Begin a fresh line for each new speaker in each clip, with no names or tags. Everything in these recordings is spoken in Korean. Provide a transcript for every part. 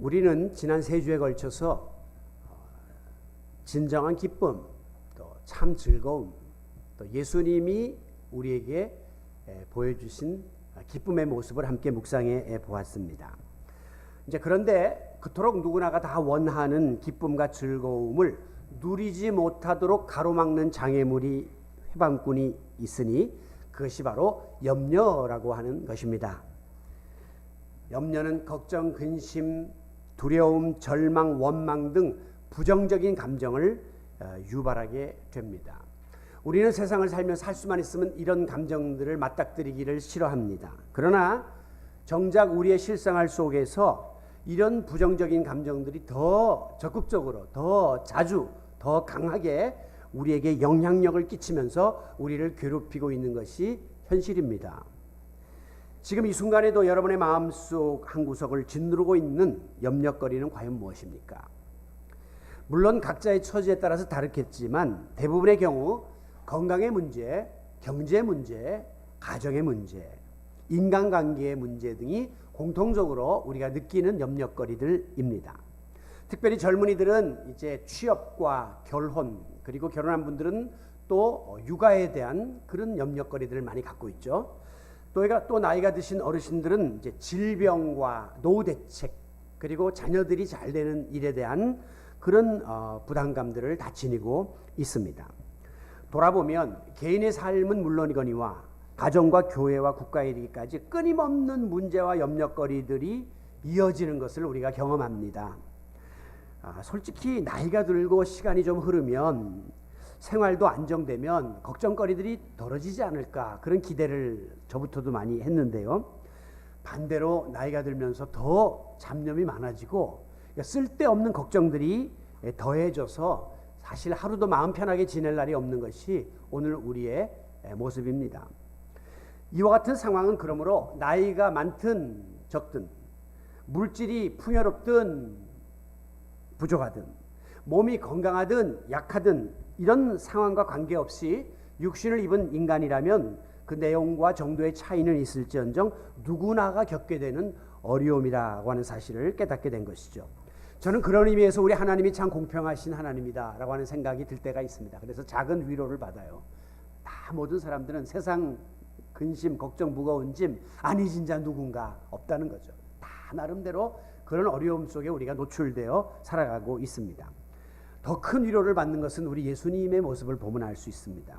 우리는 지난 3주에 걸쳐서 진정한 기쁨, 또 참 즐거움, 또 예수님이 우리에게 보여주신 기쁨의 모습을 함께 묵상해 보았습니다. 이제 그런데 그토록 누구나가 다 원하는 기쁨과 즐거움을 누리지 못하도록 가로막는 장애물이 회방꾼이 있으니 그것이 바로 염려라고 하는 것입니다. 염려는 걱정, 근심, 두려움, 절망, 원망 등 부정적인 감정을 유발하게 됩니다. 우리는 세상을 살면서 할 수만 있으면 이런 감정들을 맞닥뜨리기를 싫어합니다. 그러나 정작 우리의 실생활 속에서 이런 부정적인 감정들이 더 적극적으로, 더 자주, 더 강하게 우리에게 영향력을 끼치면서 우리를 괴롭히고 있는 것이 현실입니다. 지금 이 순간에도 여러분의 마음속 한 구석을 짓누르고 있는 염려거리는 과연 무엇입니까? 물론 각자의 처지에 따라서 다르겠지만 대부분의 경우 건강의 문제, 경제 문제, 가정의 문제, 인간관계의 문제 등이 공통적으로 우리가 느끼는 염려거리들입니다. 특별히 젊은이들은 이제 취업과 결혼, 그리고 결혼한 분들은 또 육아에 대한 그런 염려거리들을 많이 갖고 있죠. 또 나이가 드신 어르신들은 이제 질병과 노후 대책, 그리고 자녀들이 잘 되는 일에 대한 그런 부담감들을 다 지니고 있습니다. 돌아보면 개인의 삶은 물론이거니와 가정과 교회와 국가에 이르기까지 끊임없는 문제와 염려거리들이 이어지는 것을 우리가 경험합니다. 솔직히 나이가 들고 시간이 좀 흐르면 생활도 안정되면 걱정거리들이 덜어지지 않을까, 그런 기대를 저부터도 많이 했는데요. 반대로 나이가 들면서 더 잡념이 많아지고 쓸데없는 걱정들이 더해져서 사실 하루도 마음 편하게 지낼 날이 없는 것이 오늘 우리의 모습입니다. 이와 같은 상황은 그러므로 나이가 많든 적든, 물질이 풍요롭든 부족하든, 몸이 건강하든 약하든 이런 상황과 관계없이 육신을 입은 인간이라면 그 내용과 정도의 차이는 있을지언정 누구나가 겪게 되는 어려움이라고 하는 사실을 깨닫게 된 것이죠. 저는 그런 의미에서 우리 하나님이 참 공평하신 하나님이다 라고 하는 생각이 들 때가 있습니다. 그래서 작은 위로를 받아요. 다 모든 사람들은 세상 근심, 걱정, 무거운 짐 아니 진짜 누군가 없다는 거죠. 다 나름대로 그런 어려움 속에 우리가 노출되어 살아가고 있습니다. 더 큰 위로를 받는 것은 우리 예수님의 모습을 보면 알 수 있습니다.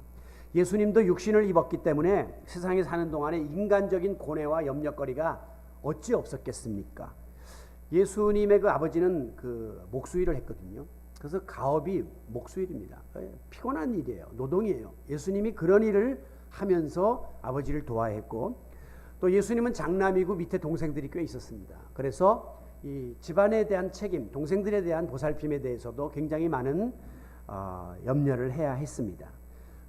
예수님도 육신을 입었기 때문에 세상에 사는 동안에 인간적인 고뇌와 염려거리가 어찌 없었겠습니까? 예수님의 그 아버지는 그 목수일을 했거든요. 그래서 가업이 목수일입니다. 피곤한 일이에요. 노동이에요. 예수님이 그런 일을 하면서 아버지를 도와했고, 또 예수님은 장남이고 밑에 동생들이 꽤 있었습니다. 그래서 이 집안에 대한 책임, 동생들에 대한 보살핌에 대해서도 굉장히 많은 염려를 해야 했습니다.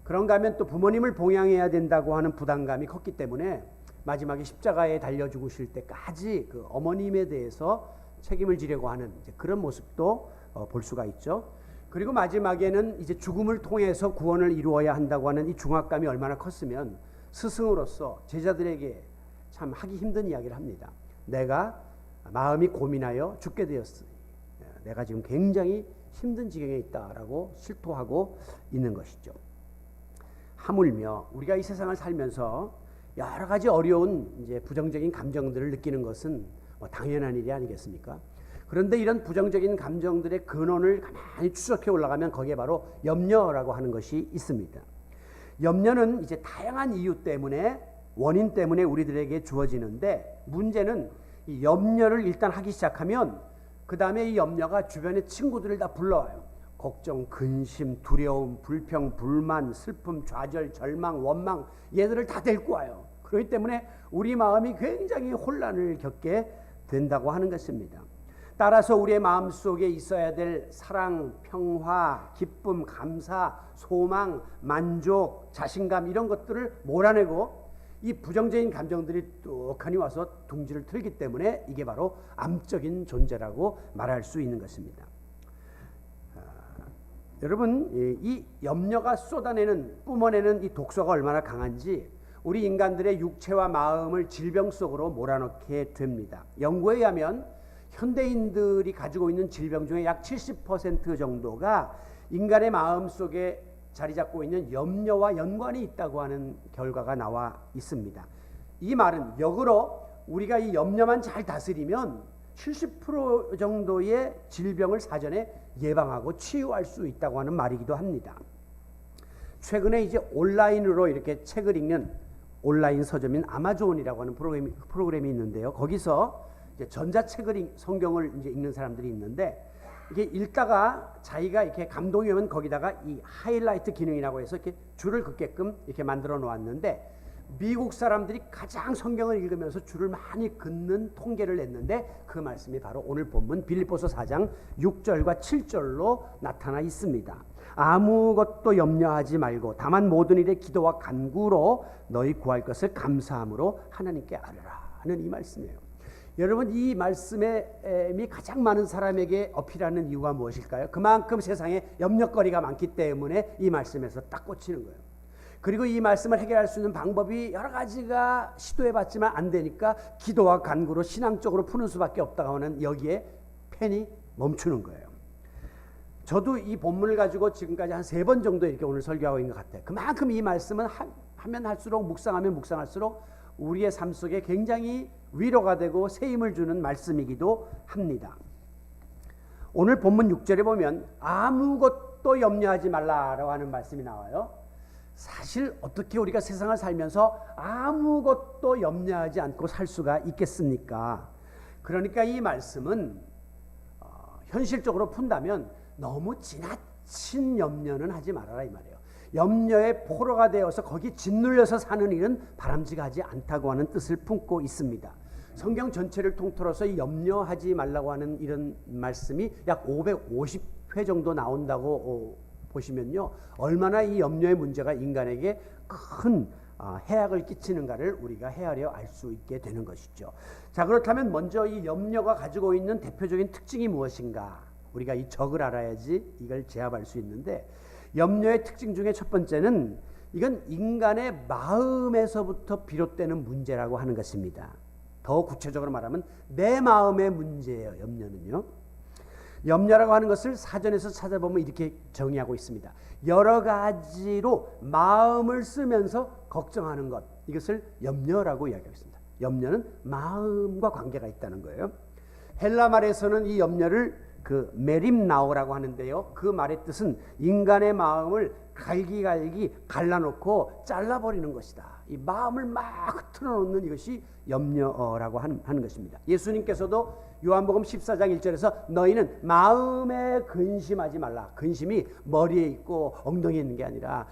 그런가 하면 또 부모님을 봉양해야 된다고 하는 부담감이 컸기 때문에 마지막에 십자가에 달려 죽으실 때까지 그 어머님에 대해서 책임을 지려고 하는 그런 모습도 볼 수가 있죠. 그리고 마지막에는 이제 죽음을 통해서 구원을 이루어야 한다고 하는 이 중압감이 얼마나 컸으면 스승으로서 제자들에게 참 하기 힘든 이야기를 합니다. 내가 마음이 고민하여 죽게 되었으니 내가 지금 굉장히 힘든 지경에 있다라고 실토하고 있는 것이죠. 하물며 우리가 이 세상을 살면서 여러 가지 어려운 이제 부정적인 감정들을 느끼는 것은 당연한 일이 아니겠습니까? 그런데 이런 부정적인 감정들의 근원을 가만히 추적해 올라가면 거기에 바로 염려라고 하는 것이 있습니다. 염려는 이제 다양한 이유 때문에, 원인 때문에 우리들에게 주어지는데, 문제는 이 염려를 일단 하기 시작하면 그 다음에 이 염려가 주변의 친구들을 다 불러와요. 걱정, 근심, 두려움, 불평, 불만, 슬픔, 좌절, 절망, 원망, 얘들을 다 데리고 와요. 그렇기 때문에 우리 마음이 굉장히 혼란을 겪게 된다고 하는 것입니다. 따라서 우리의 마음속에 있어야 될 사랑, 평화, 기쁨, 감사, 소망, 만족, 자신감 이런 것들을 몰아내고 이 부정적인 감정들이 뚝하니 와서 둥지를 틀기 때문에 이게 바로 암적인 존재라고 말할 수 있는 것입니다. 여러분, 이 염려가 쏟아내는, 뿜어내는 이 독소가 얼마나 강한지 우리 인간들의 육체와 마음을 질병 속으로 몰아넣게 됩니다. 연구에 의하면 현대인들이 가지고 있는 질병 중에 약 70% 정도가 인간의 마음 속에 자리 잡고 있는 염려와 연관이 있다고 하는 결과가 나와 있습니다. 이 말은 역으로 우리가 이 염려만 잘 다스리면 70% 정도의 질병을 사전에 예방하고 치유할 수 있다고 하는 말이기도 합니다. 최근에 이제 온라인으로 이렇게 책을 읽는 온라인 서점인 아마존이라고 하는 프로그램이 있는데요. 거기서 이제 전자책을 성경을 이제 읽는 사람들이 있는데, 이게 읽다가 자기가 이렇게 감동이 오면 거기다가 이 하이라이트 기능이라고 해서 이렇게 줄을 긋게끔 이렇게 만들어 놓았는데, 미국 사람들이 가장 성경을 읽으면서 줄을 많이 긋는 통계를 냈는데, 그 말씀이 바로 오늘 본문 빌립보서 4장 6절과 7절로 나타나 있습니다. 아무것도 염려하지 말고 다만 모든 일에 기도와 간구로 너희 구할 것을 감사함으로 하나님께 아뢰라 하는 이 말씀이에요. 여러분, 이 말씀이 가장 많은 사람에게 어필하는 이유가 무엇일까요? 그만큼 세상에 염려거리가 많기 때문에 이 말씀에서 딱 꽂히는 거예요. 그리고 이 말씀을 해결할 수 있는 방법이 여러 가지가 시도해봤지만 안 되니까 기도와 간구로 신앙적으로 푸는 수밖에 없다고 하는 여기에 펜이 멈추는 거예요. 저도 이 본문을 가지고 지금까지 한 3번 정도 이렇게 오늘 설교하고 있는 것 같아요. 그만큼 이 말씀은 하면 할수록, 묵상하면 묵상할수록 우리의 삶 속에 굉장히 위로가 되고 새 힘을 주는 말씀이기도 합니다. 오늘 본문 6절에 보면 아무것도 염려하지 말라라고 하는 말씀이 나와요. 사실 어떻게 우리가 세상을 살면서 아무것도 염려하지 않고 살 수가 있겠습니까? 그러니까 이 말씀은 현실적으로 푼다면 너무 지나친 염려는 하지 말아라 이 말이에요. 염려의 포로가 되어서 거기 짓눌려서 사는 일은 바람직하지 않다고 하는 뜻을 품고 있습니다. 성경 전체를 통틀어서 이 염려하지 말라고 하는 이런 말씀이 약 550회 정도 나온다고 보시면요, 얼마나 이 염려의 문제가 인간에게 큰 해악을 끼치는가를 우리가 헤아려 알 수 있게 되는 것이죠. 자, 그렇다면 먼저 이 염려가 가지고 있는 대표적인 특징이 무엇인가? 우리가 이 적을 알아야지 이걸 제압할 수 있는데, 염려의 특징 중에 첫 번째는 이건 인간의 마음에서부터 비롯되는 문제라고 하는 것입니다. 더 구체적으로 말하면 내 마음의 문제예요. 염려는요. 염려라고 하는 것을 사전에서 찾아보면 이렇게 정의하고 있습니다. 여러 가지로 마음을 쓰면서 걱정하는 것, 이것을 염려라고 이야기하고 있습니다. 염려는 마음과 관계가 있다는 거예요. 헬라 말에서는 이 염려를 메림나오라고 하는데요, 그 말의 뜻은 인간의 마음을 갈기갈기 갈라놓고 잘라버리는 것이다. 이 마음을 막 흐트러 놓는 이것이 염려라고 하는 것입니다. 예수님께서도 요한복음 14장 1절에서 너희는 마음에 근심하지 말라. 근심이 머리에 있고 엉덩이에 있는 게 아니라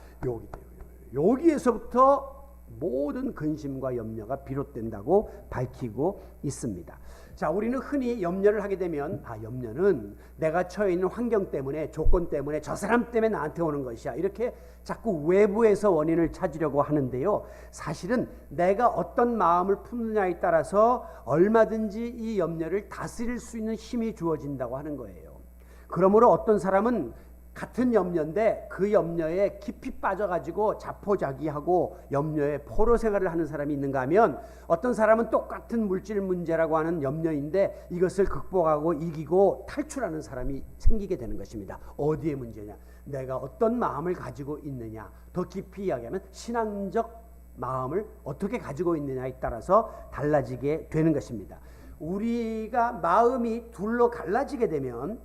여기에서부터 모든 근심과 염려가 비롯된다고 밝히고 있습니다. 자, 우리는 흔히 염려를 하게 되면 염려는 내가 처해 있는 환경 때문에, 조건 때문에, 저 사람 때문에 나한테 오는 것이야, 이렇게 자꾸 외부에서 원인을 찾으려고 하는데요, 사실은 내가 어떤 마음을 품느냐에 따라서 얼마든지 이 염려를 다스릴 수 있는 힘이 주어진다고 하는 거예요. 그러므로 어떤 사람은 같은 염려인데 그 염려에 깊이 빠져가지고 자포자기하고 염려에 포로 생활을 하는 사람이 있는가 하면, 어떤 사람은 똑같은 물질 문제라고 하는 염려인데 이것을 극복하고 이기고 탈출하는 사람이 생기게 되는 것입니다. 어디에 문제냐? 내가 어떤 마음을 가지고 있느냐. 더 깊이 이야기하면 신앙적 마음을 어떻게 가지고 있느냐에 따라서 달라지게 되는 것입니다. 우리가 마음이 둘로 갈라지게 되면,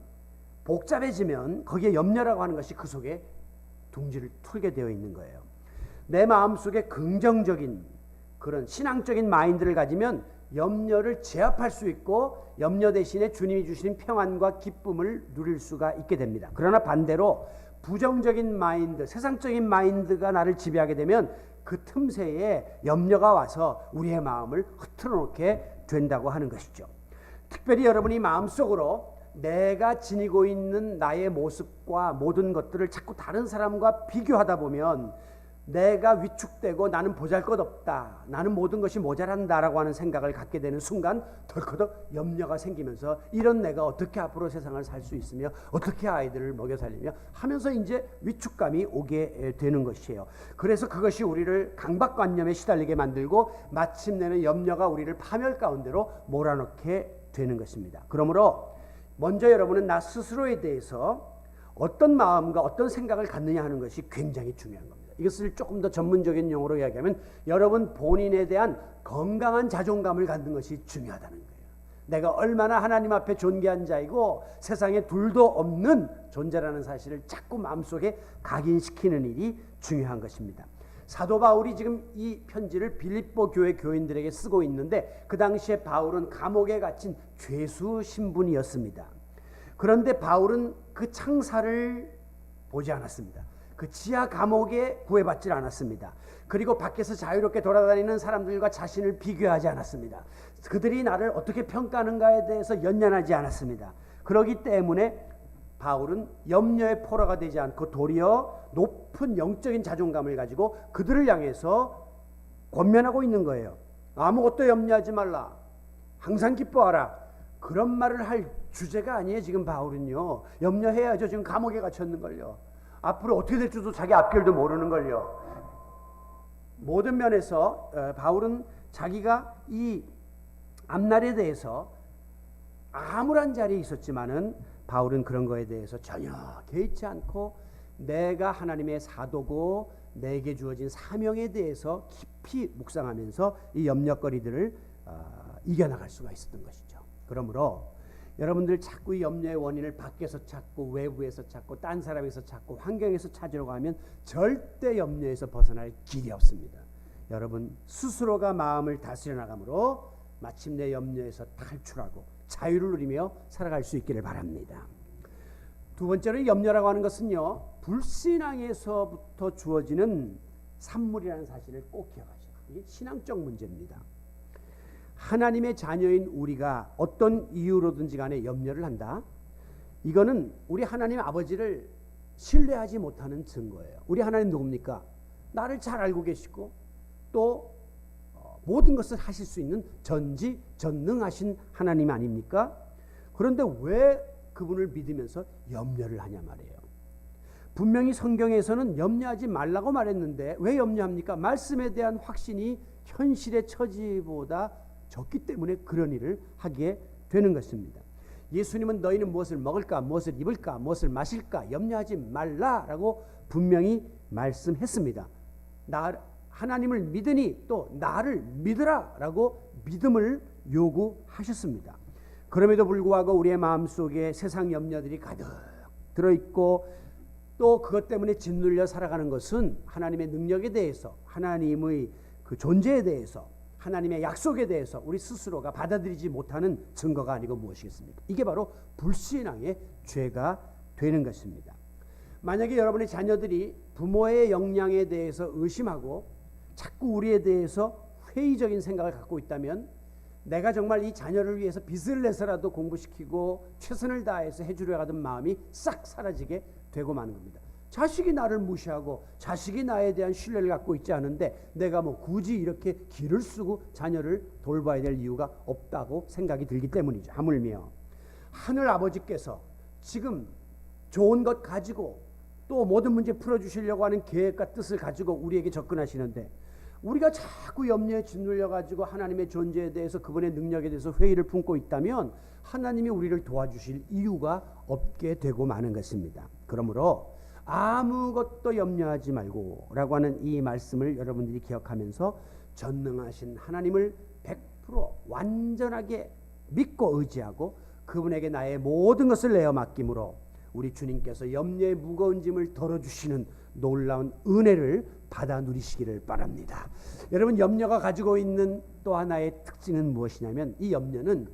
복잡해지면 거기에 염려라고 하는 것이 그 속에 둥지를 틀게 되어 있는 거예요. 내 마음속에 긍정적인 그런 신앙적인 마인드를 가지면 염려를 제압할 수 있고 염려 대신에 주님이 주시는 평안과 기쁨을 누릴 수가 있게 됩니다. 그러나 반대로 부정적인 마인드, 세상적인 마인드가 나를 지배하게 되면 그 틈새에 염려가 와서 우리의 마음을 흐트러 놓게 된다고 하는 것이죠. 특별히 여러분이 마음속으로 내가 지니고 있는 나의 모습과 모든 것들을 자꾸 다른 사람과 비교하다 보면 내가 위축되고 나는 보잘것없다, 나는 모든 것이 모자란다라고 하는 생각을 갖게 되는 순간 덜커덕 염려가 생기면서 이런 내가 어떻게 앞으로 세상을 살 수 있으며 어떻게 아이들을 먹여 살리며 하면서 이제 위축감이 오게 되는 것이에요. 그래서 그것이 우리를 강박관념에 시달리게 만들고 마침내는 염려가 우리를 파멸 가운데로 몰아넣게 되는 것입니다. 그러므로 먼저 여러분은 나 스스로에 대해서 어떤 마음과 어떤 생각을 갖느냐 하는 것이 굉장히 중요한 겁니다. 이것을 조금 더 전문적인 용어로 이야기하면 여러분 본인에 대한 건강한 자존감을 갖는 것이 중요하다는 거예요. 내가 얼마나 하나님 앞에 존귀한 자이고 세상에 둘도 없는 존재라는 사실을 자꾸 마음속에 각인시키는 일이 중요한 것입니다. 사도 바울이 지금 이 편지를 빌립보 교회 교인들에게 쓰고 있는데 그 당시에 바울은 감옥에 갇힌 죄수 신분이었습니다. 그런데 바울은 그 창사를 보지 않았습니다. 그 지하 감옥에 구애받지 않았습니다. 그리고 밖에서 자유롭게 돌아다니는 사람들과 자신을 비교하지 않았습니다. 그들이 나를 어떻게 평가하는가에 대해서 연연하지 않았습니다. 그렇기 때문에 바울은 염려의 포로가 되지 않고 도리어 높은 영적인 자존감을 가지고 그들을 향해서 권면하고 있는 거예요. 아무것도 염려하지 말라. 항상 기뻐하라. 그런 말을 할 주제가 아니에요. 지금 바울은요. 염려해야죠. 지금 감옥에 갇혔는걸요. 앞으로 어떻게 될지도 자기 앞길도 모르는걸요. 모든 면에서 바울은 자기가 이 앞날에 대해서 암울한 자리에 있었지만은 바울은 그런 거에 대해서 전혀 개의치 않고 내가 하나님의 사도고 내게 주어진 사명에 대해서 깊이 묵상하면서 이 염려거리들을 이겨나갈 수가 있었던 것이죠. 그러므로 여러분들 자꾸 이 염려의 원인을 밖에서 찾고 외부에서 찾고 딴 사람에서 찾고 환경에서 찾으려고 하면 절대 염려에서 벗어날 길이 없습니다. 여러분 스스로가 마음을 다스려 나가므로 마침내 염려에서 탈출하고 자유를 누리며 살아갈 수 있기를 바랍니다. 두 번째로 염려라고 하는 것은요, 불신앙에서부터 주어지는 산물이라는 사실을 꼭 기억하셔야 돼요. 이게 신앙적 문제입니다. 하나님의 자녀인 우리가 어떤 이유로든지 간에 염려를 한다. 이거는 우리 하나님 아버지를 신뢰하지 못하는 증거예요. 우리 하나님 누굽니까? 나를 잘 알고 계시고 또 모든 것을 하실 수 있는 전지전능하신 하나님 아닙니까? 그런데 왜 그분을 믿으면서 염려를 하냐 말이에요. 분명히 성경에서는 염려하지 말라고 말했는데 왜 염려합니까? 말씀에 대한 확신이 현실의 처지보다 적기 때문에 그런 일을 하게 되는 것입니다. 예수님은 너희는 무엇을 먹을까, 무엇을 입을까, 무엇을 마실까 염려하지 말라라고 분명히 말씀했습니다. 하나님을 믿으니 또 나를 믿으라라고 믿음을 요구하셨습니다. 그럼에도 불구하고 우리의 마음속에 세상 염려들이 가득 들어있고 또 그것 때문에 짓눌려 살아가는 것은 하나님의 능력에 대해서, 하나님의 그 존재에 대해서, 하나님의 약속에 대해서 우리 스스로가 받아들이지 못하는 증거가 아니고 무엇이겠습니까? 이게 바로 불신앙의 죄가 되는 것입니다. 만약에 여러분의 자녀들이 부모의 역량에 대해서 의심하고 자꾸 우리에 대해서 회의적인 생각을 갖고 있다면 내가 정말 이 자녀를 위해서 빚을 내서라도 공부시키고 최선을 다해서 해주려 하던 마음이 싹 사라지게 되고 마는 겁니다. 자식이 나를 무시하고 자식이 나에 대한 신뢰를 갖고 있지 않은데 내가 뭐 굳이 이렇게 기를 쓰고 자녀를 돌봐야 될 이유가 없다고 생각이 들기 때문이죠. 하물며 하늘 아버지께서 지금 좋은 것 가지고 또 모든 문제 풀어주시려고 하는 계획과 뜻을 가지고 우리에게 접근하시는데 우리가 자꾸 염려에 짓눌려 가지고 하나님의 존재에 대해서 그분의 능력에 대해서 회의를 품고 있다면 하나님이 우리를 도와주실 이유가 없게 되고 마는 것입니다. 그러므로 아무것도 염려하지 말고 라고 하는 이 말씀을 여러분들이 기억하면서 전능하신 하나님을 100% 완전하게 믿고 의지하고 그분에게 나의 모든 것을 내어 맡김으로 우리 주님께서 염려의 무거운 짐을 덜어주시는 놀라운 은혜를 받아 누리시기를 바랍니다. 여러분 염려가 가지고 있는 또 하나의 특징은 무엇이냐면 이 염려는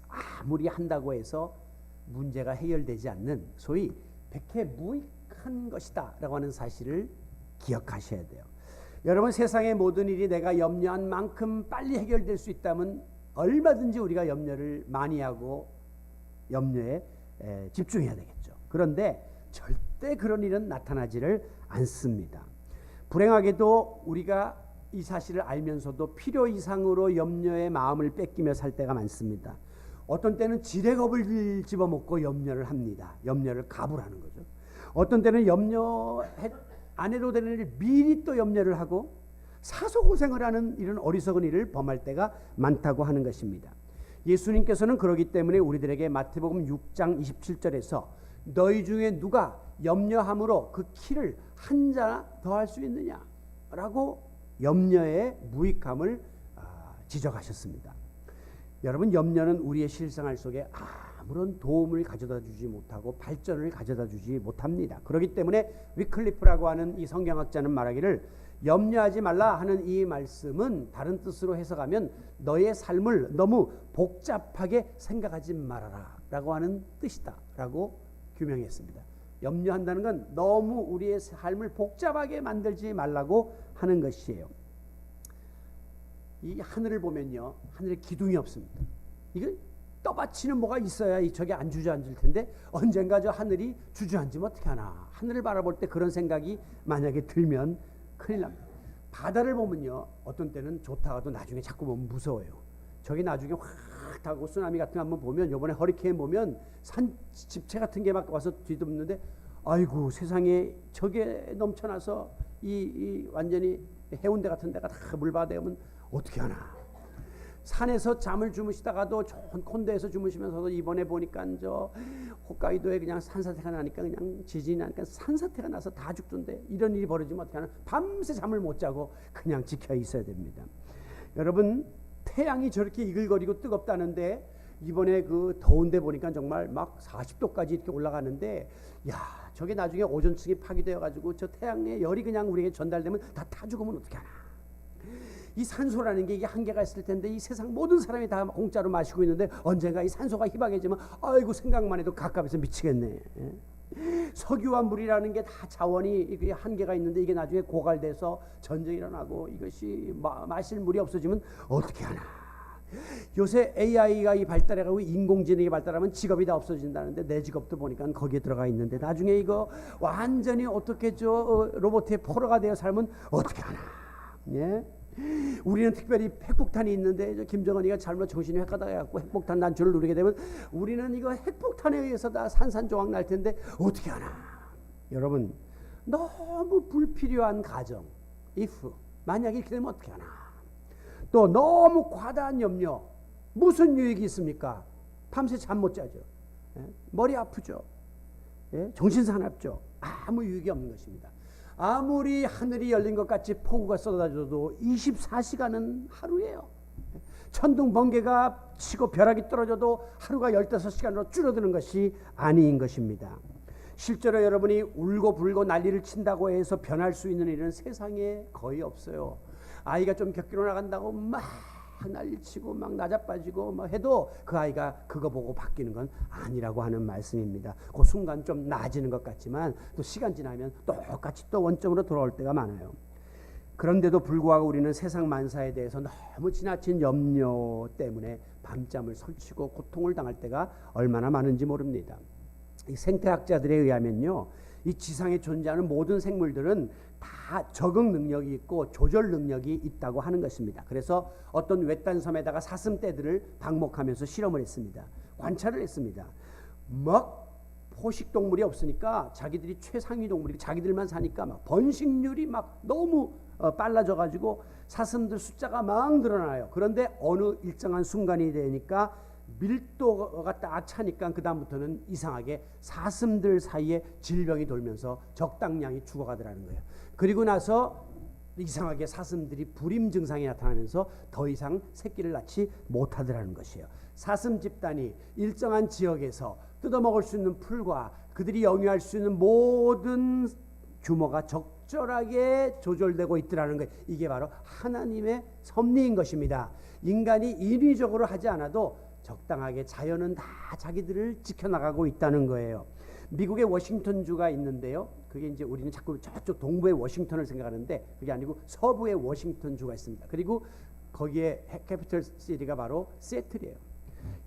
아무리 한다고 해서 문제가 해결되지 않는 소위 백해무익한 것이다 라고 하는 사실을 기억하셔야 돼요. 여러분 세상의 모든 일이 내가 염려한 만큼 빨리 해결될 수 있다면 얼마든지 우리가 염려를 많이 하고 염려에 집중해야 되겠죠. 그런데 절대 그런 일은 나타나지를 않습니다. 불행하게도 우리가 이 사실을 알면서도 필요 이상으로 염려의 마음을 뺏기며 살 때가 많습니다. 어떤 때는 지레겁을 집어먹고 염려를 합니다. 염려를 가불하는 거죠. 어떤 때는 염려 안 해도 되는 일을 미리 또 염려를 하고 사소고생을 하는 이런 어리석은 일을 범할 때가 많다고 하는 것입니다. 예수님께서는 그러기 때문에 우리들에게 마태복음 6장 27절에서 너희 중에 누가 염려함으로 그 키를 한 자 더 할 수 있느냐라고 염려의 무익함을 지적하셨습니다. 여러분, 염려는 우리의 실생활 속에 아무런 도움을 가져다 주지 못하고 발전을 가져다 주지 못합니다. 그렇기 때문에 위클리프라고 하는 이 성경학자는 말하기를 염려하지 말라 하는 이 말씀은 다른 뜻으로 해석하면 너의 삶을 너무 복잡하게 생각하지 말아라 라고 하는 뜻이다 라고 규명했습니다. 염려한다는 건 너무 우리의 삶을 복잡하게 만들지 말라고 하는 것이에요. 이 하늘을 보면요, 하늘에 기둥이 없습니다. 이거 떠받치는 뭐가 있어야 저게 안 주저앉을 텐데 언젠가 저 하늘이 주저앉으면 어떻게 하나. 하늘을 바라볼 때 그런 생각이 만약에 들면 큰일 납니다. 바다를 보면요, 어떤 때는 좋다가도 나중에 자꾸 보면 무서워요. 저게 나중에 확 타고 쓰나미 같은 거 한번 보면, 요번에 허리케인 보면 산 집체 같은 게 막 와서 뒤덮는데 아이고 세상에 저게 넘쳐나서 이 완전히 해운대 같은 데가 다 물바다에 오면 어떻게 하나. 산에서 잠을 주무시다가도 좋은 콘도에서 주무시면서도 이번에 보니까 저 홋카이도에 그냥 산사태가 나니까 그냥 지진이 나니까 산사태가 나서 다 죽던데 이런 일이 벌어지면 어떻게 하나. 밤새 잠을 못 자고 그냥 지켜 있어야 됩니다. 여러분, 태양이 저렇게 이글거리고 뜨겁다는데 이번에 그 더운데 보니까 정말 막 40도까지 이렇게 올라가는데, 야, 저게 나중에 오존층이 파괴되어 가지고 저 태양의 열이 그냥 우리에게 전달되면 다 죽으면 어떻게 하나. 이 산소라는 게 이게 한계가 있을 텐데 이 세상 모든 사람이 다 공짜로 마시고 있는데 언젠가 이 산소가 희박해지면 아이고 생각만 해도 갑갑해서 미치겠네. 석유와 물이라는 게 다 자원이 한계가 있는데 이게 나중에 고갈돼서 전쟁이 일어나고 이것이 마실 물이 없어지면 어떻게 하나. 요새 AI가 발달해가지고 인공지능이 발달하면 직업이 다 없어진다는데 내 직업도 보니까 거기에 들어가 있는데 나중에 이거 완전히 어떻게 로봇의 포로가 되어 살면 어떻게 하나. 예? 우리는 특별히 핵폭탄이 있는데 김정은이가 잘못 정신이 헷가다해갖고 핵폭탄 난초를 누리게 되면 우리는 이거 핵폭탄에 의해서 다 산산조각 날 텐데 어떻게 하나. 여러분, 너무 불필요한 가정, if 만약에 이렇게 되면 어떻게 하나. 또 너무 과다한 염려, 무슨 유익이 있습니까? 밤새 잠 못 자죠. 예? 머리 아프죠. 예? 정신사납죠. 아무 유익이 없는 것입니다. 아무리 하늘이 열린 것 같이 폭우가 쏟아져도 24시간은 하루예요. 천둥 번개가 치고 벼락이 떨어져도 하루가 15시간으로 줄어드는 것이 아닌 것입니다. 실제로 여러분이 울고 불고 난리를 친다고 해서 변할 수 있는 일은 세상에 거의 없어요. 아이가 좀 격기로 나간다고 막 난리치고 막 나자빠지고 막 해도 그 아이가 그거 보고 바뀌는 건 아니라고 하는 말씀입니다. 그 순간 좀 나아지는 것 같지만 또 시간 지나면 똑같이 또 원점으로 돌아올 때가 많아요. 그런데도 불구하고 우리는 세상 만사에 대해서 너무 지나친 염려 때문에 밤잠을 설치고 고통을 당할 때가 얼마나 많은지 모릅니다. 이 생태학자들에 의하면요, 이 지상에 존재하는 모든 생물들은 다 적응 능력이 있고 조절 능력이 있다고 하는 것입니다. 그래서 어떤 외딴 섬에다가 사슴떼들을 방목하면서 실험을 했습니다. 관찰을 했습니다. 막 포식 동물이 없으니까 자기들이 최상위 동물이 자기들만 사니까 막 번식률이 막 너무 빨라져 가지고 사슴들 숫자가 막 늘어나요. 그런데 어느 일정한 순간이 되니까 밀도가 딱 차니까 그 다음부터는 이상하게 사슴들 사이에 질병이 돌면서 적당량이 죽어가더라는 거예요. 그리고 나서 이상하게 사슴들이 불임 증상이 나타나면서 더 이상 새끼를 낳지 못하더라는 것이에요. 사슴 집단이 일정한 지역에서 뜯어먹을 수 있는 풀과 그들이 영위할 수 있는 모든 규모가 적절하게 조절되고 있더라는 거예요. 이게 바로 하나님의 섭리인 것입니다. 인간이 인위적으로 하지 않아도 적당하게 자연은 다 자기들을 지켜나가고 있다는 거예요. 미국의 워싱턴주가 있는데요. 그게 이제 우리는 자꾸 저쪽 동부의 워싱턴을 생각하는데 그게 아니고 서부의 워싱턴주가 있습니다. 그리고 거기에 캐피털 시티가 바로 시애틀이에요.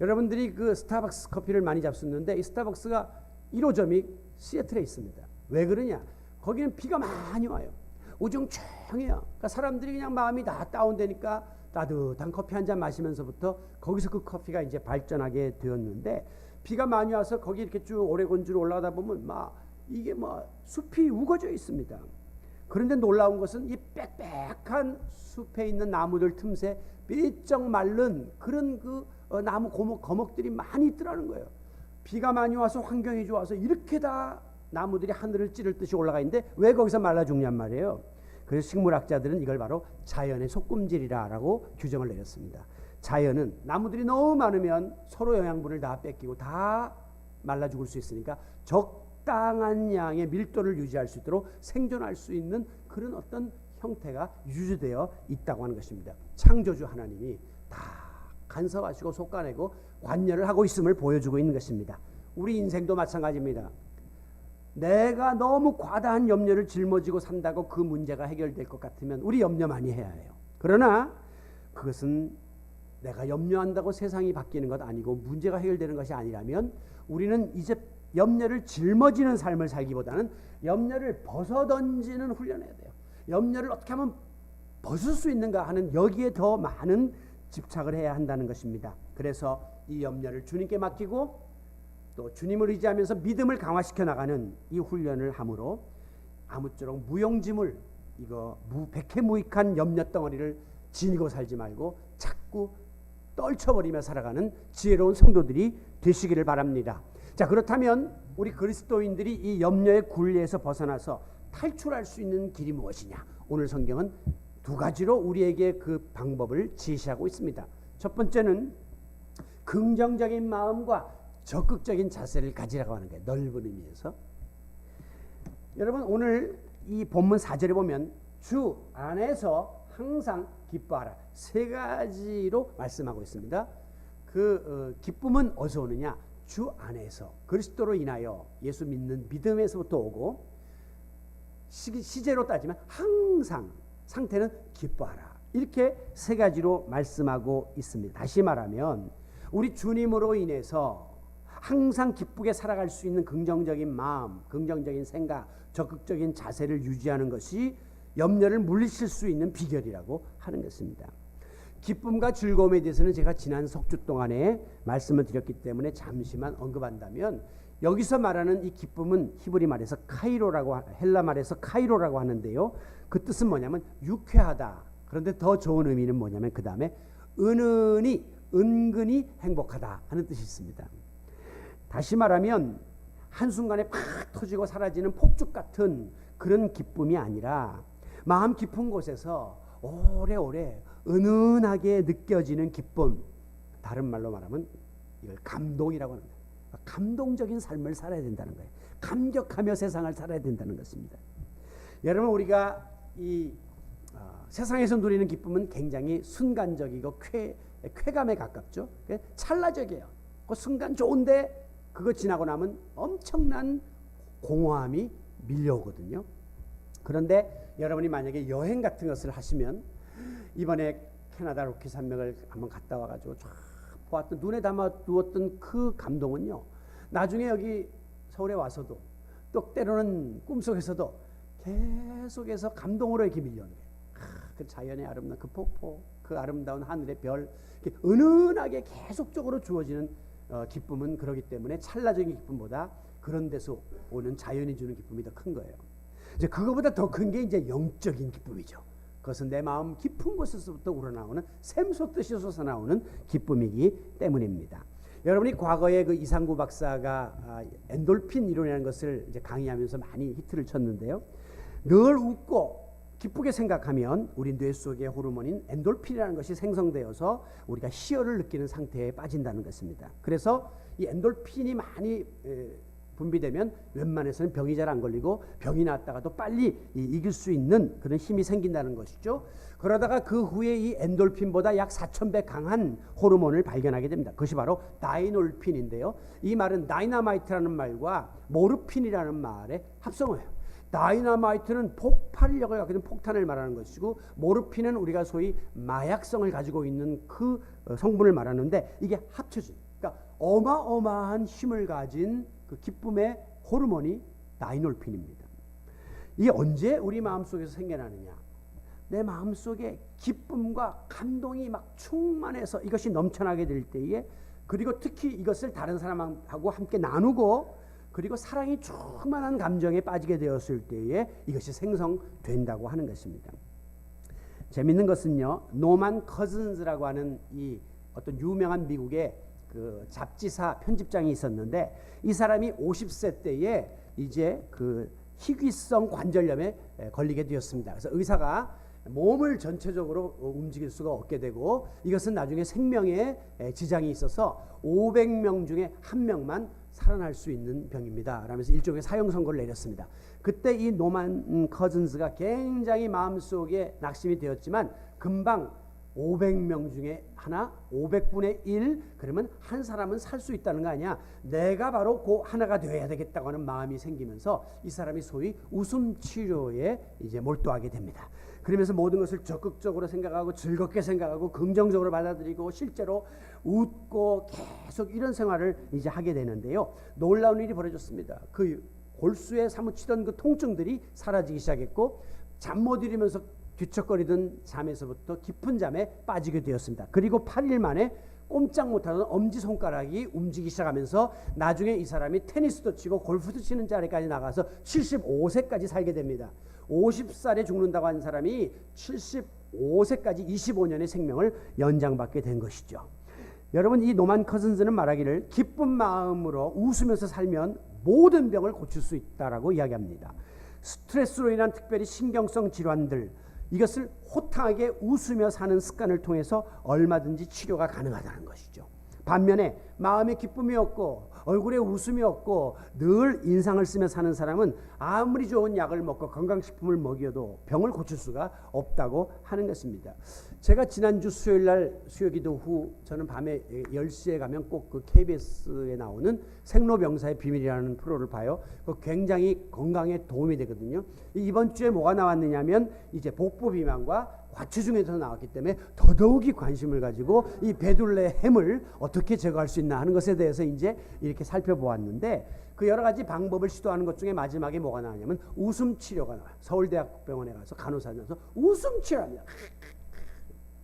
여러분들이 그 스타벅스 커피를 많이 잡수는데 이 스타벅스가 1호점이 시애틀에 있습니다. 왜 그러냐? 거기는 비가 많이 와요. 우중충해요. 그러니까 사람들이 그냥 마음이 다 다운되니까 따뜻한 커피 한 잔 마시면서부터 거기서 그 커피가 이제 발전하게 되었는데, 비가 많이 와서 거기 이렇게 쭉 오레곤주로 올라가다 보면 막 이게 뭐 숲이 우거져 있습니다. 그런데 놀라운 것은 이 빽빽한 숲에 있는 나무들 틈새 삐쩍 마른 그런 나무 거목들이 많이 있더라는 거예요. 비가 많이 와서 환경이 좋아서 이렇게 다 나무들이 하늘을 찌를 듯이 올라가 있는데 왜 거기서 말라 죽냔 말이에요. 그래서 식물학자들은 이걸 바로 자연의 속금질이라고 규정을 내렸습니다. 자연은 나무들이 너무 많으면 서로 영양분을 다 뺏기고 다 말라 죽을 수 있으니까 적당한 양의 밀도를 유지할 수 있도록 생존할 수 있는 그런 어떤 형태가 유지되어 있다고 하는 것입니다. 창조주 하나님이 다 간섭하시고 솎아내고 관여를 하고 있음을 보여주고 있는 것입니다. 우리 인생도 마찬가지입니다. 내가 너무 과다한 염려를 짊어지고 산다고 그 문제가 해결될 것 같으면 우리 염려 많이 해야 해요. 그러나 그것은 내가 염려한다고 세상이 바뀌는 것 아니고 문제가 해결되는 것이 아니라면 우리는 이제 염려를 짊어지는 삶을 살기보다는 염려를 벗어던지는 훈련을 해야 돼요. 염려를 어떻게 하면 벗을 수 있는가 하는 여기에 더 많은 집착을 해야 한다는 것입니다. 그래서 이 염려를 주님께 맡기고 또 주님을 의지하면서 믿음을 강화시켜 나가는 이 훈련을 함으로 아무쪼록 무용지물 이거 백해무익한 염려 덩어리를 지니고 살지 말고 자꾸 떨쳐버리며 살아가는 지혜로운 성도들이 되시기를 바랍니다. 자, 그렇다면 우리 그리스도인들이 이 염려의 굴레에서 벗어나서 탈출할 수 있는 길이 무엇이냐? 오늘 성경은 두 가지로 우리에게 그 방법을 제시하고 있습니다. 첫 번째는 긍정적인 마음과 적극적인 자세를 가지라고 하는 거예요. 넓은 의미에서. 여러분 오늘 이 본문 4절에 보면 주 안에서 항상 기뻐하라. 세 가지로 말씀하고 있습니다. 기쁨은 어디서 오느냐? 주 안에서 그리스도로 인하여 예수 믿는 믿음에서부터 오고 시제로 따지면 항상 상태는 기뻐하라. 이렇게 세 가지로 말씀하고 있습니다. 다시 말하면 우리 주님으로 인해서 항상 기쁘게 살아갈 수 있는 긍정적인 마음, 긍정적인 생각, 적극적인 자세를 유지하는 것이 염려를 물리칠 수 있는 비결이라고 하는 것입니다. 기쁨과 즐거움에 대해서는 제가 지난 석주 동안에 말씀을 드렸기 때문에 잠시만 언급한다면 여기서 말하는 이 기쁨은 히브리 말에서 카이로라고 헬라 말에서 카이로라고 하는데요. 그 뜻은 뭐냐면 유쾌하다. 그런데 더 좋은 의미는 뭐냐면 그 다음에 은근히 행복하다 하는 뜻이 있습니다. 다시 말하면 한순간에 팍 터지고 사라지는 폭죽 같은 그런 기쁨이 아니라 마음 깊은 곳에서 오래오래 은은하게 느껴지는 기쁨. 다른 말로 말하면 이걸 감동이라고 합니다. 감동적인 삶을 살아야 된다는 거예요. 감격하며 세상을 살아야 된다는 것입니다. 여러분 우리가 이 세상에서 누리는 기쁨은 굉장히 순간적이고 쾌감에 가깝죠. 찰나적이에요. 그 순간 좋은데 그거 지나고 나면 엄청난 공허함이 밀려오거든요. 그런데 여러분이 만약에 여행 같은 것을 하시면 이번에 캐나다 로키 산맥을 한번 갔다 와가지고 쫙 보았던 눈에 담아두었던 그 감동은요. 나중에 여기 서울에 와서도 또 때로는 꿈속에서도 계속해서 감동으로 이렇게 밀려오는 거예요. 그 자연의 아름다운 그 폭포, 그 아름다운 하늘의 별, 이렇게 은은하게 계속적으로 주어지는 기쁨은 그러기 때문에 찰나적인 기쁨보다 그런 데서 오는 자연이 주는 기쁨이 더 큰 거예요. 이제 그거보다 더 큰 게 이제 영적인 기쁨이죠. 그것은 내 마음 깊은 곳에서부터 우러나오는 샘솟듯이 솟아나오는 기쁨이기 때문입니다. 여러분이 과거에 그 이상구 박사가 엔돌핀 이론이라는 것을 이제 강의하면서 많이 히트를 쳤는데요. 늘 웃고 기쁘게 생각하면 우리 뇌 속의 호르몬인 엔돌핀이라는 것이 생성되어서 우리가 희열을 느끼는 상태에 빠진다는 것입니다. 그래서 이 엔돌핀이 많이 분비되면 웬만해서는 병이 잘 안 걸리고 병이 났다가도 빨리 이길 수 있는 그런 힘이 생긴다는 것이죠. 그러다가 그 후에 이 엔돌핀보다 약 4,000배 강한 호르몬을 발견하게 됩니다. 그것이 바로 다이놀핀인데요. 이 말은 다이나마이트라는 말과 모르핀이라는 말의 합성어예요. 다이나마이트는 폭발력을 갖게 된 폭탄을 말하는 것이고 모르핀은 우리가 소위 마약성을 가지고 있는 그 성분을 말하는데 이게 합쳐진 그러니까 어마어마한 힘을 가진 그 기쁨의 호르몬이 다이놀핀입니다. 이게 언제 우리 마음속에서 생겨나느냐? 내 마음속에 기쁨과 감동이 막 충만해서 이것이 넘쳐나게 될 때에, 그리고 특히 이것을 다른 사람하고 함께 나누고, 그리고 사랑이 충만한 감정에 빠지게 되었을 때에 이것이 생성된다고 하는 것입니다. 재밌는 것은요, 노만 커즌스라고 하는 이 어떤 유명한 미국의 그 잡지사 편집장이 있었는데, 이 사람이 50세 때에 이제 그 희귀성 관절염에 걸리게 되었습니다. 그래서 의사가 몸을 전체적으로 움직일 수가 없게 되고, 이것은 나중에 생명에 지장이 있어서 500명 중에 1명만 살아날 수 있는 병입니다. 라면서 일종의 사형 선고를 내렸습니다. 그때 이 노만 커즌스가 굉장히 마음속에 낙심이 되었지만, 금방 500명 중에 하나, 500분의 1, 그러면 한 사람은 살 수 있다는 거 아니야. 내가 바로 그 하나가 되어야 되겠다고 하는 마음이 생기면서 이 사람이 소위 웃음 치료에 이제 몰두하게 됩니다. 그러면서 모든 것을 적극적으로 생각하고 즐겁게 생각하고 긍정적으로 받아들이고 실제로 웃고 계속 이런 생활을 이제 하게 되는데요. 놀라운 일이 벌어졌습니다. 그 골수에 사무치던 그 통증들이 사라지기 시작했고, 잠 못 이루면서 뒤척거리던 잠에서부터 깊은 잠에 빠지게 되었습니다. 그리고 8일 만에 꼼짝 못하던 엄지손가락이 움직이기 시작하면서 나중에 이 사람이 테니스도 치고 골프도 치는 자리까지 나가서 75세까지 살게 됩니다. 50살에 죽는다고 한 사람이 75세까지 25년의 생명을 연장받게 된 것이죠. 여러분, 이 노만 커즌스는 말하기를 기쁜 마음으로 웃으면서 살면 모든 병을 고칠 수 있다라고 이야기합니다. 스트레스로 인한 특별히 신경성 질환들, 이것을 호탕하게 웃으며 사는 습관을 통해서 얼마든지 치료가 가능하다는 것이죠. 반면에 마음에 기쁨이 없고 얼굴에 웃음이 없고 늘 인상을 쓰며 사는 사람은 아무리 좋은 약을 먹고 건강식품을 먹여도 병을 고칠 수가 없다고 하는 것입니다. 제가 지난주 수요일날 수요기도 후 저는 밤에 10시에 가면 꼭 그 KBS에 나오는 생로병사의 비밀이라는 프로를 봐요. 그 굉장히 건강에 도움이 되거든요. 이번 주에 뭐가 나왔느냐면 이제 복부 비만과 과체중에서 나왔기 때문에 더더욱이 관심을 가지고 이 베둘레 햄을 어떻게 제거할 수 있나 하는 것에 대해서 이제 이렇게 살펴보았는데, 그 여러 가지 방법을 시도하는 것 중에 마지막에 뭐가 나왔냐면 웃음 치료가 나와요. 서울대학병원에 가서 간호사면서 웃음 치료합니다.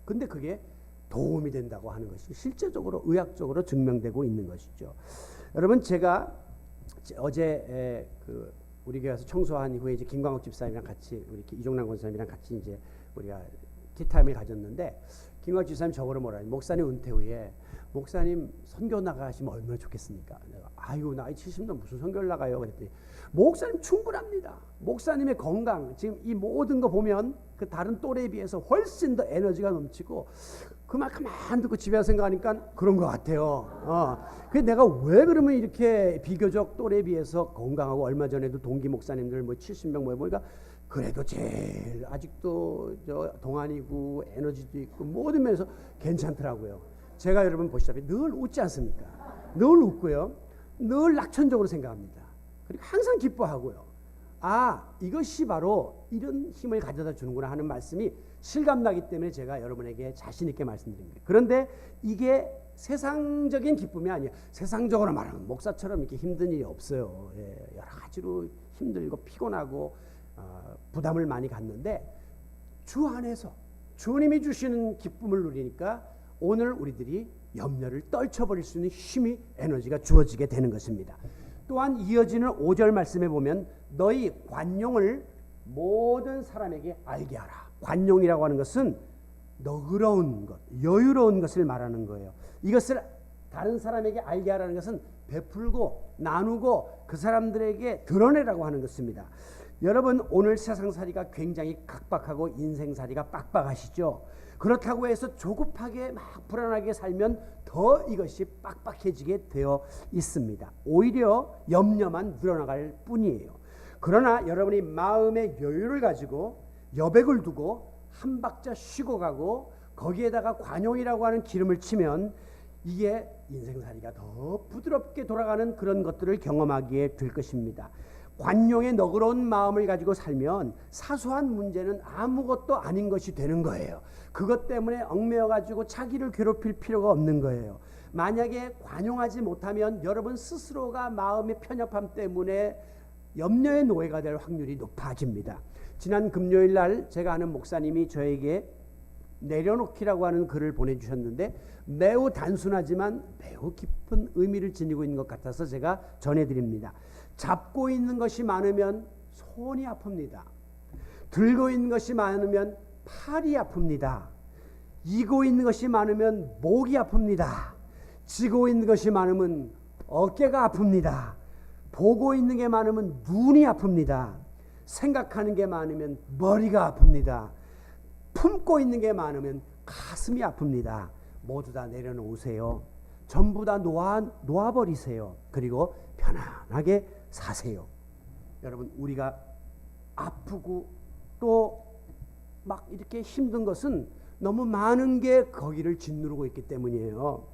근데 그게 도움이 된다고 하는 것이 실제적으로 의학적으로 증명되고 있는 것이죠. 여러분, 제가 어제 우리 교회에서 청소한 이후에 이제 김광욱 집사님이랑 같이, 우리 이종란 권사님이랑 같이 이제 우리가 티타임을 가졌는데, 김광욱 집사님 저거를 뭐라, 목사님 은퇴 후에 목사님 선교 나가시면 얼마나 좋겠습니까? 내가 아유, 나이 70도 무슨 선교를 나가요? 그랬더니 목사님 충분합니다. 목사님의 건강, 지금 이 모든 거 보면 그 다른 또래에 비해서 훨씬 더 에너지가 넘치고, 그 말 가만 듣고 집에 와서 생각하니까 그런 것 같아요. 그래서 내가 왜 그러면 이렇게 비교적 또래에 비해서 건강하고, 얼마 전에도 동기 목사님들 뭐 70명 모여 보니까 그래도 제일 아직도 저 동안이고 에너지도 있고 모든 면에서 괜찮더라고요. 제가 여러분 보시다시피 늘 웃지 않습니까? 늘 웃고요. 늘 낙천적으로 생각합니다. 그리고 항상 기뻐하고요. 아, 이것이 바로 이런 힘을 가져다 주는구나 하는 말씀이 실감나기 때문에 제가 여러분에게 자신 있게 말씀드립니다. 그런데 이게 세상적인 기쁨이 아니에요. 세상적으로 말하면 목사처럼 이렇게 힘든 일이 없어요. 여러 가지로 힘들고 피곤하고 부담을 많이 갖는데, 주 안에서 주님이 주시는 기쁨을 누리니까 오늘 우리들이 염려를 떨쳐버릴 수 있는 힘이, 에너지가 주어지게 되는 것입니다. 또한 이어지는 5절 말씀에 보면 너희 관용을 모든 사람에게 알게 하라. 관용이라고 하는 것은 너그러운 것, 여유로운 것을 말하는 거예요. 이것을 다른 사람에게 알게 하라는 것은 베풀고 나누고 그 사람들에게 드러내라고 하는 것입니다. 여러분, 오늘 세상살이가 굉장히 각박하고 인생살이가 빡빡하시죠. 그렇다고 해서 조급하게 막 불안하게 살면 더 이것이 빡빡해지게 되어 있습니다. 오히려 염려만 늘어나갈 뿐이에요. 그러나 여러분이 마음의 여유를 가지고 여백을 두고 한 박자 쉬고 가고 거기에다가 관용이라고 하는 기름을 치면 이게 인생살이가 더 부드럽게 돌아가는 그런 것들을 경험하게 될 것입니다. 관용의 너그러운 마음을 가지고 살면 사소한 문제는 아무것도 아닌 것이 되는 거예요. 그것 때문에 얽매여 가지고 자기를 괴롭힐 필요가 없는 거예요. 만약에 관용하지 못하면 여러분 스스로가 마음의 편협함 때문에 염려의 노예가 될 확률이 높아집니다. 지난 금요일 날 제가 아는 목사님이 저에게 내려놓기라고 하는 글을 보내주셨는데 매우 단순하지만 매우 깊은 의미를 지니고 있는 것 같아서 제가 전해드립니다. 잡고 있는 것이 많으면 손이 아픕니다. 들고 있는 것이 많으면 팔이 아픕니다. 이고 있는 것이 많으면 목이 아픕니다. 지고 있는 것이 많으면 어깨가 아픕니다. 보고 있는 게 많으면 눈이 아픕니다. 생각하는 게 많으면 머리가 아픕니다. 품고 있는 게 많으면 가슴이 아픕니다. 모두 다 내려놓으세요. 전부 다 놓아버리세요. 그리고 편안하게 사세요. 여러분, 우리가 아프고 또 막 이렇게 힘든 것은 너무 많은 게 거기를 짓누르고 있기 때문이에요.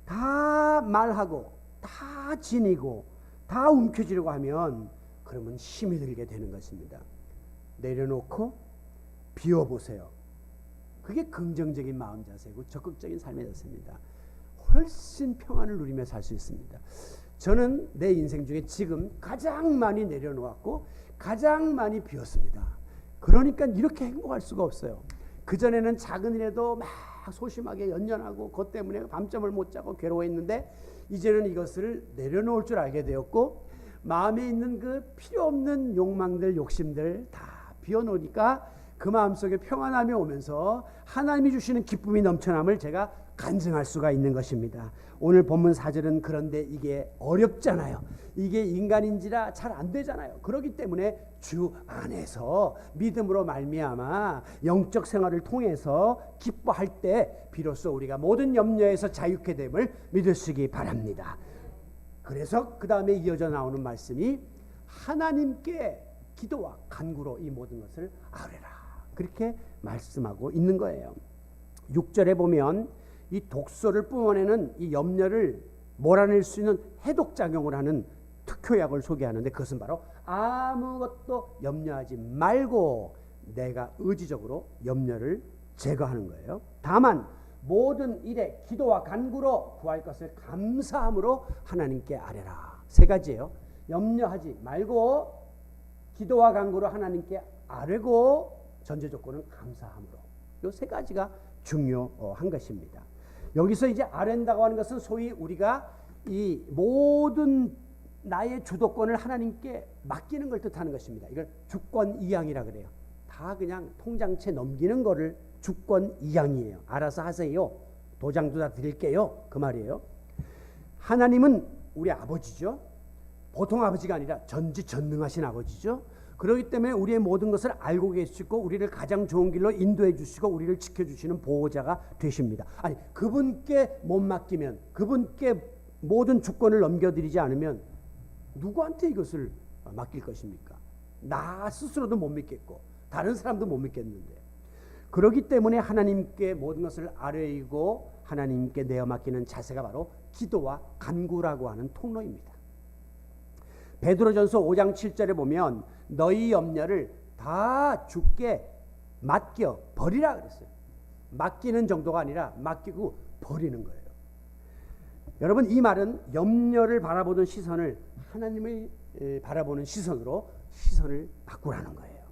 다 말하고 다 지니고 다 움켜쥐려고 하면 그러면 힘이 들게 되는 것입니다. 내려놓고 비워보세요. 그게 긍정적인 마음 자세고 적극적인 삶의 자세입니다. 훨씬 평안을 누리며 살 수 있습니다. 저는 내 인생 중에 지금 가장 많이 내려놓았고 가장 많이 비웠습니다. 그러니까 이렇게 행복할 수가 없어요. 그전에는 작은 일에도 막 소심하게 연연하고 그것 때문에 밤잠을 못 자고 괴로워했는데 이제는 이것을 내려놓을 줄 알게 되었고 마음에 있는 그 필요 없는 욕망들, 욕심들 다 비워놓으니까 그 마음속에 평안함이 오면서 하나님이 주시는 기쁨이 넘쳐남을 제가 간증할 수가 있는 것입니다. 오늘 본문 4절은 그런데 이게 어렵잖아요. 이게 인간인지라 잘 안 되잖아요. 그렇기 때문에 주 안에서 믿음으로 말미암아 영적 생활을 통해서 기뻐할 때 비로소 우리가 모든 염려에서 자유케 됨을 믿으시기 바랍니다. 그래서 그 다음에 이어져 나오는 말씀이 하나님께 기도와 간구로 이 모든 것을 아뢰라. 그렇게 말씀하고 있는 거예요. 6절에 보면 이 독소를 뿜어내는 이 염려를 몰아낼 수 있는 해독작용을 하는 특효약을 소개하는데 그것은 바로 아무것도 염려하지 말고 내가 의지적으로 염려를 제거하는 거예요. 다만 모든 일에 기도와 간구로 구할 것을 감사함으로 하나님께 아뢰라. 세 가지예요. 염려하지 말고 기도와 간구로 하나님께 아뢰고 전제 조건은 감사함으로. 이 세 가지가 중요한 것입니다. 여기서 이제 아랜다고 하는 것은 소위 우리가 이 모든 나의 주도권을 하나님께 맡기는 걸 뜻하는 것입니다. 이걸 주권이양이라 그래요. 다 그냥 통장채 넘기는 거를 주권이양이에요. 알아서 하세요. 도장도 다 드릴게요. 그 말이에요. 하나님은 우리 아버지죠. 보통 아버지가 아니라 전지전능하신 아버지죠. 그렇기 때문에 우리의 모든 것을 알고 계시고 우리를 가장 좋은 길로 인도해 주시고 우리를 지켜주시는 보호자가 되십니다. 아니, 그분께 못 맡기면, 그분께 모든 주권을 넘겨드리지 않으면 누구한테 이것을 맡길 것입니까? 나 스스로도 못 믿겠고 다른 사람도 못 믿겠는데. 그렇기 때문에 하나님께 모든 것을 아뢰이고 하나님께 내어 맡기는 자세가 바로 기도와 간구라고 하는 통로입니다. 베드로전서 5장 7절에 보면 너희 염려를 다 주께 맡겨 버리라 그랬어요. 맡기는 정도가 아니라 맡기고 버리는 거예요. 여러분, 이 말은 염려를 바라보는 시선을 하나님을 바라보는 시선으로 시선을 바꾸라는 거예요.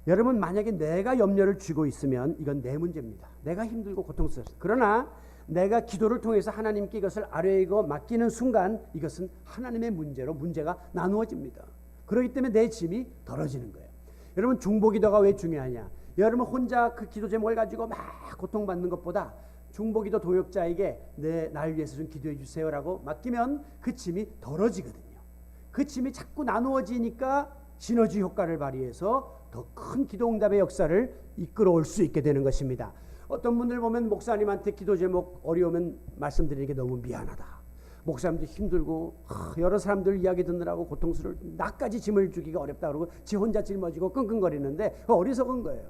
여러분, 만약에 내가 염려를 쥐고 있으면 이건 내 문제입니다. 내가 힘들고 고통스럽습니다. 그러나 내가 기도를 통해서 하나님께 이것을 아뢰고 맡기는 순간 이것은 하나님의 문제로 문제가 나누어집니다. 그렇기 때문에 내 짐이 덜어지는 거예요. 여러분, 중보기도가 왜 중요하냐? 여러분 혼자 그 기도 제목을 가지고 막 고통받는 것보다 중보기도 동역자에게 나를 위해서 좀 기도해 주세요라고 맡기면 그 짐이 덜어지거든요. 그 짐이 자꾸 나누어지니까 시너지 효과를 발휘해서 더 큰 기도응답의 역사를 이끌어올 수 있게 되는 것입니다. 어떤 분들 보면 목사님한테 기도 제목 어려우면 말씀드리는 게 너무 미안하다. 목사님도 힘들고 여러 사람들 이야기 듣느라고 고통스러울 나까지 짐을 주기가 어렵다 그러고 지 혼자 짊어지고 끙끙거리는데 어리석은 거예요.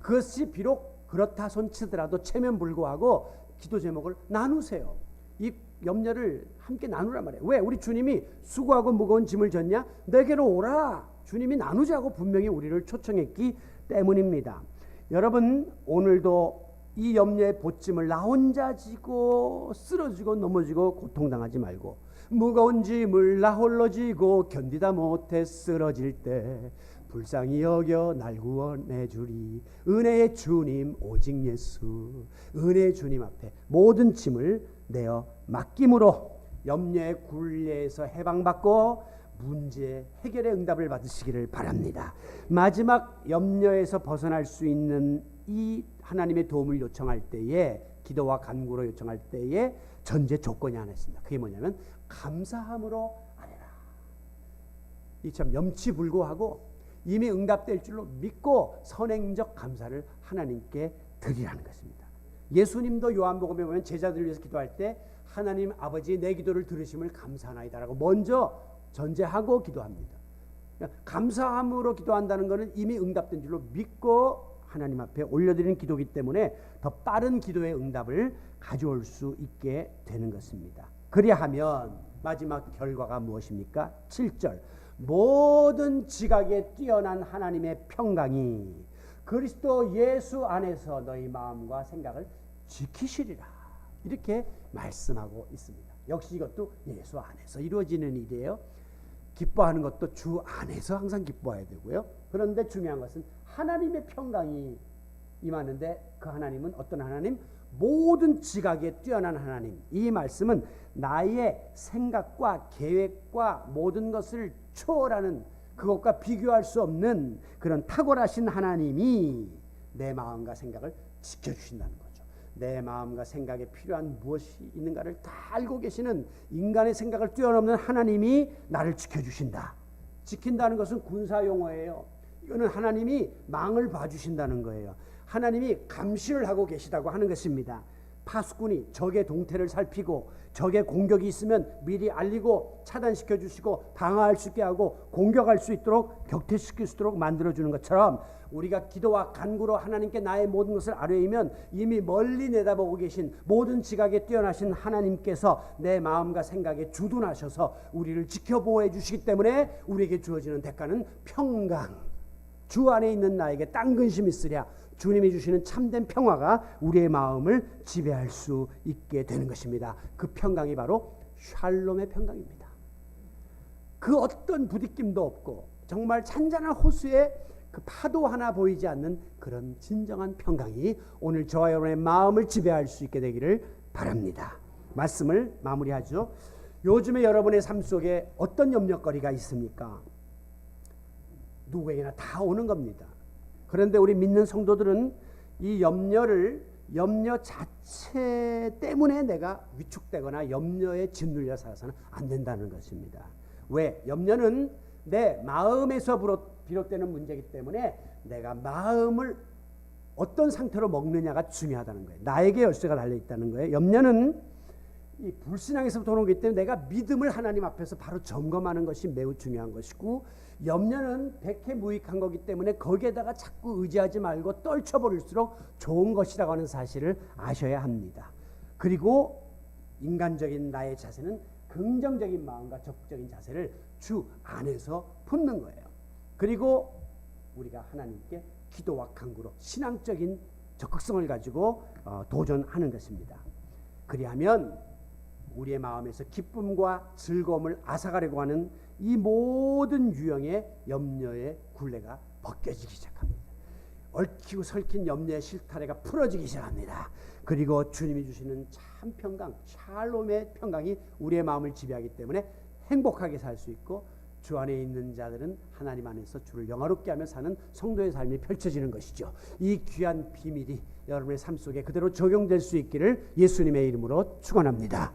그것이 비록 그렇다 손치더라도 체면불구하고 기도 제목을 나누세요. 이 염려를 함께 나누란 말이에요. 왜? 우리 주님이 수고하고 무거운 짐을 졌냐? 내게로 오라. 주님이 나누자고 분명히 우리를 초청했기 때문입니다. 여러분, 오늘도 이 염려의 보찜을 나 혼자 지고 쓰러지고 넘어지고 고통당하지 말고 무거운 짐을 나 홀로 지고 견디다 못해 쓰러질 때 불쌍히 여겨 날 구원해 주리. 은혜의 주님 오직 예수. 은혜의 주님 앞에 모든 짐을 내어 맡김으로 염려의 굴레에서 해방받고 문제 해결의 응답을 받으시기를 바랍니다. 마지막 염려에서 벗어날 수 있는 이 하나님의 도움을 요청할 때에, 기도와 간구로 요청할 때에 전제 조건이 하나 있습니다. 그게 뭐냐면 감사함으로 아뢰라. 이 참 염치불고하고 이미 응답될 줄로 믿고 선행적 감사를 하나님께 드리라는 것입니다. 예수님도 요한복음에 보면 제자들을 위해서 기도할 때 하나님 아버지 내 기도를 들으심을 감사하나이다라고 먼저 전제하고 기도합니다. 그러니까 감사함으로 기도한다는 것은 이미 응답된 줄로 믿고 하나님 앞에 올려드리는 기도이기 때문에 더 빠른 기도의 응답을 가져올 수 있게 되는 것입니다. 그리하면 마지막 결과가 무엇입니까? 7절 모든 지각에 뛰어난 하나님의 평강이 그리스도 예수 안에서 너희 마음과 생각을 지키시리라. 이렇게 말씀하고 있습니다. 역시 이것도 예수 안에서 이루어지는 일이에요. 기뻐하는 것도 주 안에서 항상 기뻐해야 되고요. 그런데 중요한 것은 하나님의 평강이 임하는데 그 하나님은 어떤 하나님? 모든 지각에 뛰어난 하나님. 이 말씀은 나의 생각과 계획과 모든 것을 초월하는, 그것과 비교할 수 없는 그런 탁월하신 하나님이 내 마음과 생각을 지켜주신다는 거죠. 내 마음과 생각에 필요한 무엇이 있는가를 다 알고 계시는 인간의 생각을 뛰어넘는 하나님이 나를 지켜주신다. 지킨다는 것은 군사용어예요. 이거는 하나님이 망을 봐주신다는 거예요. 하나님이 감시를 하고 계시다고 하는 것입니다. 파수꾼이 적의 동태를 살피고 적의 공격이 있으면 미리 알리고 차단시켜 주시고 방어할 수 있게 하고 공격할 수 있도록 격퇴시킬 수 있도록 만들어주는 것처럼 우리가 기도와 간구로 하나님께 나의 모든 것을 아뢰이면 이미 멀리 내다보고 계신 모든 지각에 뛰어나신 하나님께서 내 마음과 생각에 주둔하셔서 우리를 지켜보호해 주시기 때문에 우리에게 주어지는 대가는 평강. 주 안에 있는 나에게 딴 근심 있으랴. 주님이 주시는 참된 평화가 우리의 마음을 지배할 수 있게 되는 것입니다. 그 평강이 바로 샬롬의 평강입니다. 그 어떤 부딪힘도 없고 정말 잔잔한 호수에 그 파도 하나 보이지 않는 그런 진정한 평강이 오늘 저와 여러분의 마음을 지배할 수 있게 되기를 바랍니다. 말씀을 마무리하죠. 요즘에 여러분의 삶 속에 어떤 염려거리가 있습니까? 누구에게나 다 오는 겁니다. 그런데 우리 믿는 성도들은 이 염려 자체 때문에 내가 위축되거나 염려에 짓눌려 살아서는 안 된다는 것입니다. 왜? 염려는 내 마음에서 비롯되는 문제이기 때문에 내가 마음을 어떤 상태로 먹느냐가 중요하다는 거예요. 나에게 열쇠가 달려있다는 거예요. 염려는 이 불신앙에서부터 오는 거기 때문에 내가 믿음을 하나님 앞에서 바로 점검하는 것이 매우 중요한 것이고, 염려는 백해무익한 거기 때문에 거기에다가 자꾸 의지하지 말고 떨쳐버릴수록 좋은 것이라고 하는 사실을 아셔야 합니다. 그리고 인간적인 나의 자세는 긍정적인 마음과 적극적인 자세를 주 안에서 품는 거예요. 그리고 우리가 하나님께 기도와 간구로 신앙적인 적극성을 가지고 도전하는 것입니다. 그리하면 우리의 마음에서 기쁨과 즐거움을 앗아가려고 하는 이 모든 유형의 염려의 굴레가 벗겨지기 시작합니다. 얽히고 설킨 염려의 실타래가 풀어지기 시작합니다. 그리고 주님이 주시는 참 평강, 샬롬의 평강이 우리의 마음을 지배하기 때문에 행복하게 살 수 있고, 주 안에 있는 자들은 하나님 안에서 주를 영화롭게 하며 사는 성도의 삶이 펼쳐지는 것이죠. 이 귀한 비밀이 여러분의 삶 속에 그대로 적용될 수 있기를 예수님의 이름으로 축원합니다.